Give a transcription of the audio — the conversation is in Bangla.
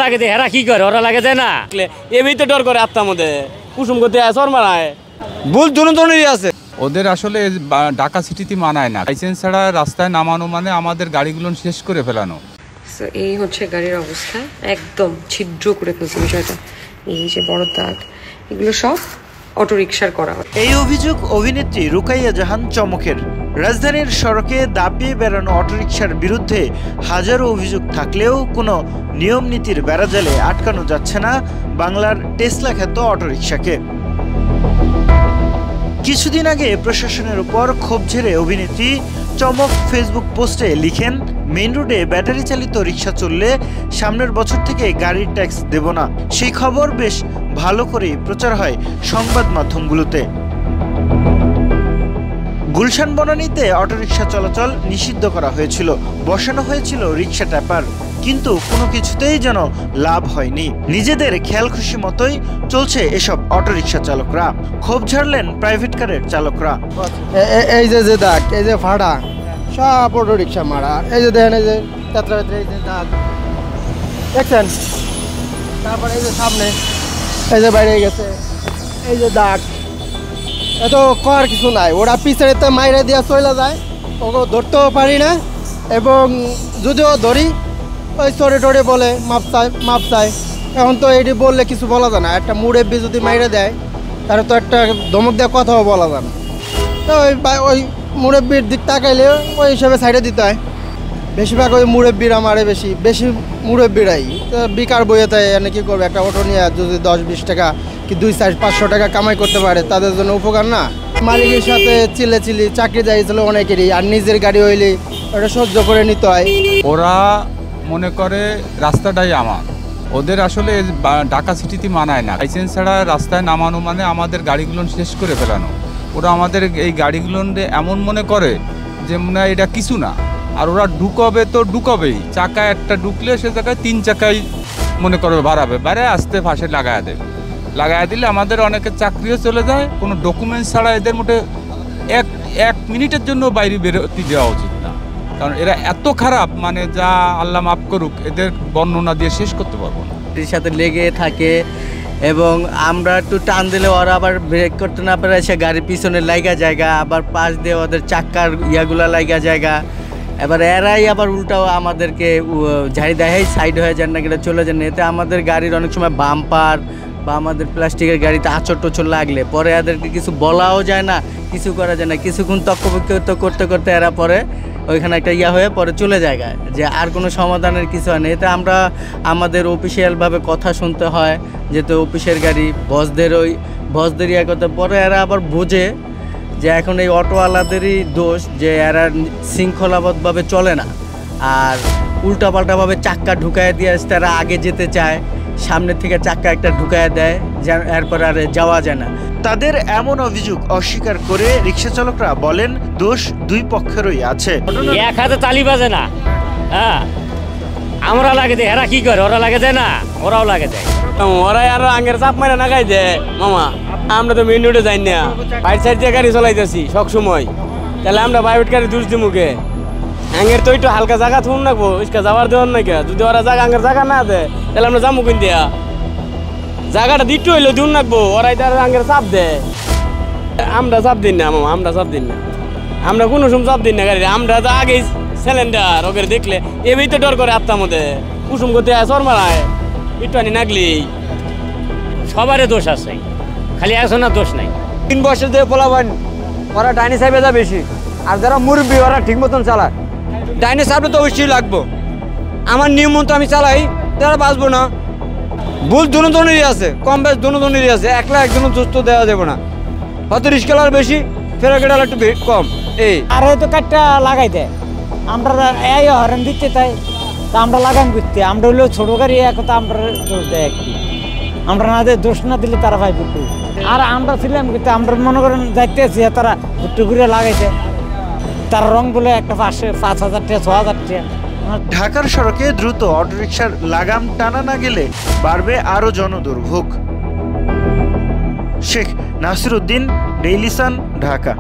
লাগে হেরা কি করে, ওরা লাগে যায় না এমনি তো ডর করে আত্মার মধ্যে কুসুম করতে সর মারায় ভুল দুজনেরই আছে। ওদের আসলে ঢাকা সিটিতে মানায় না, লাইসেন্স ছাড়া রাস্তায় নামানো মানে আমাদের গাড়িগুলো শেষ করে ফেলানো। এই হচ্ছে গাড়ির অবস্থা, একদম ছিদ্র করে ফেলছে বিষয়টা। এই যে বড় দাগ, এগুলো সব অটোরিকশার করা হয়। এই অভিযোগ অভিনেত্রী রুকাইয়া জাহান চমকের। রাজধানীর সড়কে দাপিয়ে বেড়ানো অটোরিকশার বিরুদ্ধে হাজারো অভিযোগ থাকলেও কোনো নিয়ম নীতির বেড়াজালে আটকানো যাচ্ছে না বাংলার টেসলা খ্যাত অটোরিকশাকে। কিছুদিন আগে প্রশাসনের উপর ক্ষোভ ঝেড়ে অভিনেত্রী চমক ফেসবুক পোস্টে লিখেন, মেইন রোডে ব্যাটারি চালিত রিক্সা চললে সামনের বছর থেকে গাড়ির ট্যাক্স দেব না। সেই খবর বেশ ভালো করেই প্রচার হয় সংবাদ মাধ্যমগুলোতে। গুলশান বনানীতে অটোরিকশা চলাচল নিষিদ্ধ করা হয়েছিল, বসানো হয়েছিল রিক্সা ট্যাপার, কিন্তু কোনো কিছুতেই যেন লাভ হয়নি। নিজেদের খেয়াল খুশি মতোই চলছে এসব অটোরিকশা চালকরা। ক্ষোভ ঝাড়লেন প্রাইভেট কারের চালকরা। এই যে দাগ, এই যে ফাড়া, সব অটোরিকশা মারা। এই যে দেখেন, এই যে যাত্রা এই যে দাগ দেখছেন, তারপরে এই যে সামনে এই যে বাইরে গেছে, এই যে দাগ। এত কর কিছু নাই, ওরা পিছনে তো মাইরে দিয়ে চলে যায়, ওকে ধরতেও পারি না। এবং যদিও ধরি, ওই চড়ে টড়ে বলে মাপ চায়। এখন তো এটি বললে কিছু বলা যায় না। একটা মুরব্বি যদি মাইরে দেয়, তাহলে তো একটা ধমক দেওয়া কথাও বলা যায় না। তো ওই মুরব্বির দিক তাকাইলে ওই হিসাবে সাইডে দিতে হয়। বেশিরভাগ ওই মুরব্বিরা মারে, বেশি মুরব্বিরাই বিকার বইয়েতে এনে কী করবে, একটা অটো নিয়ে যদি 10-20 টাকা কি 200-500 টাকা কামাই করতে পারে, তাদের জন্য উপকার না। মালিকের সাথে চিল্লি চাকরি যাইছিল অনেকেরই, আর নিজের গাড়ি হইলে ওটা সহ্য করে নিতে হয়। ওরা মনে করে রাস্তাটাই আমার, ওদের আসলে ঢাকা সিটিতে মানায় না। লাইসেন্স ছাড়া রাস্তায় নামানো মানে আমাদের গাড়িগুলো শেষ করে ফেলানো। ওরা আমাদের এই গাড়িগুলো এমন মনে করে যে মনে হয় এটা কিছু না, আর ওরা ঢুকাবে তো ঢুকাবেই। চাকা একটা ঢুকলে সে জায়গায় 3 চাকাই মনে করবে বাড়াবে, আস্তে ফাঁসে লাগায় দিলে আমাদের অনেকের চাকরিও চলে যায়। কোনো ডকুমেন্টস ছাড়া এদের মোটে এক মিনিটের জন্য বাইরে বেরোতে দেওয়া উচিত না, কারণ এরা এত খারাপ, মানে যা আল্লাহ মাফ করুক, এদের বর্ণনা দিয়ে শেষ করতে পারবো না। এর সাথে লেগে থাকে এবং আমরা একটু টান দিলে ওরা আবার ব্রেক করতে না পারে, সে গাড়ির পিছনে লাগা জায়গা, আবার পাশ দিয়ে ওদের চাক্কার ইয়াগুলা লাগা জায়গা। এবার এরাই আবার উল্টাও আমাদেরকে ঝাড়ি দেয়, সাইড হয়ে যান না, এটা চলে যান। এতে আমাদের গাড়ির অনেক সময় বাম্পার বা আমাদের প্লাস্টিকের গাড়িতে আঁচড় টোচড় লাগলে পরে এদেরকে কিছু বলাও যায় না, কিছু করা যায় না। কিছুক্ষণ তর্ক করতে করতে এরা পরে ওইখানে একটা হয়ে পরে চলে যায়, যে আর কোনো সমাধানের কিছু হয় না। এতে আমরা আমাদের অফিসিয়ালভাবে কথা শুনতে হয়, যেহেতু অফিসের গাড়ি, বসদের করতে। পরে এরা আবার বোঝে যে এখন এই অটোওয়ালাদেরই দোষ, যে এরা শৃঙ্খলাবদ্ধভাবে চলে না, আর উল্টাপাল্টাভাবে চাক্কা ঢুকায় দিয়ে আসতে এরা আগে যেতে চায়, সামনের থেকে চাক্কা একটা ঢুকায় দেয়, এরপর আর যাওয়া যায় না। তাদের এমন অভিযোগ অস্বীকার করে রিক্সা চালকরা বলেন, দোষ দুই পক্ষেরই আছে। এক হাতে তালি বাজে না। হ্যাঁ, আমরা লাগে দেয় হেরা কি করে, ওরা লাগে যায় না, ওরাও লাগে দেয়। ওরাই আরো আগের চাপ মারা না গাই দেয় মামা। আমরা তো মেইন রোডে যাই না, বাইর সাইড দিয়ে গাড়ি চলাইতেছি সবসময়, তাহলে আমরা প্রাইভেট গাড়ি দূর দি মুখে আঙের তো একটু হালকা জায়গা থুন রাখবো, ইসকা যাওয়ার দেওয়ার নাকি। যদি ওরা জায়গা আগের জায়গা না দেয়, তাহলে আমরা যাবো কিন দিয়া জায়গাটা দিতে হইলেও দূর রাখবো। ওরাই তার আগের চাপ দেয়, আমরা চাপ দিন না মামা, আমরা চাপ দিন না, আমরা কোনো সময় চাপ দিন না গাড়ি। আমরা তো আগেই সিলিন্ডার ওকে দেখলে এমনি তো ডর করে আত্মার মধ্যে কুসুম করতে সর মারায় একটু আনি নাগলি। সবারই দোষ আছে, খালি একজনের দোষ নাই। 3 বছর ধরে পোলাবান ওরা ডাইনি সাহেবে যা বেশি, আর যারা মুরব্বী ওরা ঠিক মতন চালায়। ডাইনি সাহেব তো অবশ্যই লাগবো, আমার নিয়ম মতো আমি চালাই, তারা বাঁচবো না। ভুল দুজনেরই আছে, কম বেশ দুজনেরই আছে, একলা একজনের সুস্থ দেওয়া যাবে না। হয়তো রিস্কালার বেশি, ফেরাকেটাল একটু কম। এই আর হয়তো কাঠটা লাগাই দেয়, আমরা এই হরেন দিতে তাই তা আমরা লাগান করতে। আমরা হলেও ছোটো গাড়ি একথা আমরা দোষ দেয় একটি, আমরা না দোষ না দিলে তারা ভাই বুঝতে। আর আমরা ছিলাম কিন্তু আমরা মনে করেন যাইতে আছি, তারা ঘুরতে ঘুরে লাগাইছে, তার রং বলে একটা 5,000 টাকা 6,000 টাকা। ঢাকার সড়কে দ্রুত অটোরিকশার লাগাম টানা না গেলে বাড়বে আরো জনদুর্ভোগ। Sheikh Nasiruddin, Daily Sun, Dhaka.